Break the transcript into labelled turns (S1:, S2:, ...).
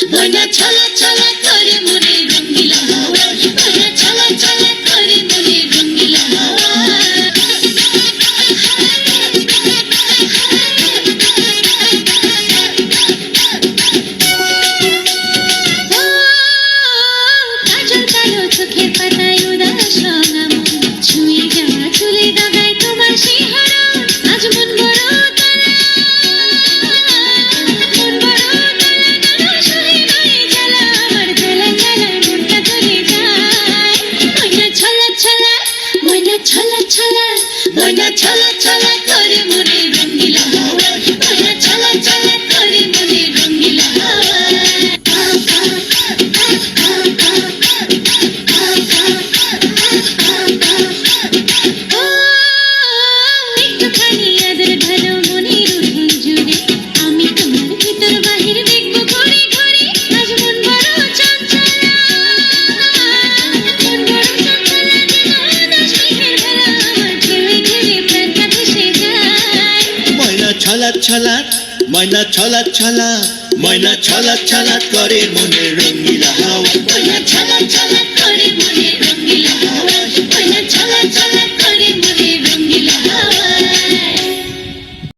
S1: ময়না ছলা ছলা করে মনে রঙ্গিলা হাওয়া, ময়না ছলা ছলা করে মনে রঙ্গিলা হাওয়া। কাজল কালো চোখের পাতায় উদাস রঙা মন, ছুঁয়ে যাওয়া চুলে দাগায় তোমার শিহরণ। আজ মন বড় তালা, মন বড় তালা, নানা শুয়ে রয়ে জ্বালা, আমার জ্বালা জ্বালায় মনটা চলে যায়। ময়না ছলা ছলা, ময়না ছলা ছলা, ময়না ছলা ছলা করে মনে রঙ্গিলা হাওয়া, ময়না ছলা ছলা করে মনে রঙ্গিলা হাওয়া। একটুখানি আদর ভালো মনের উঠোন জুড়ে, আমি তোমার ভিতর বাহির দেখবো ঘুরে ঘুরে। আজ মন বড় চঞ্চলা, মন বড় চঞ্চলা, যেন আকাশ মেঘের ভেলা, আমার ঢেলে ঢেলে প্রাণটা ভেসে যায়।
S2: ময়না ছলা ছলা, ময়না ছলা ছলা, ময়না ছলা ছলা করে মনে রঙ্গিলা হাওয়া,
S1: ময়না ছলা ছলা করে মনে রঙ্গিলা হাওয়া, ময়না ছলা ছলা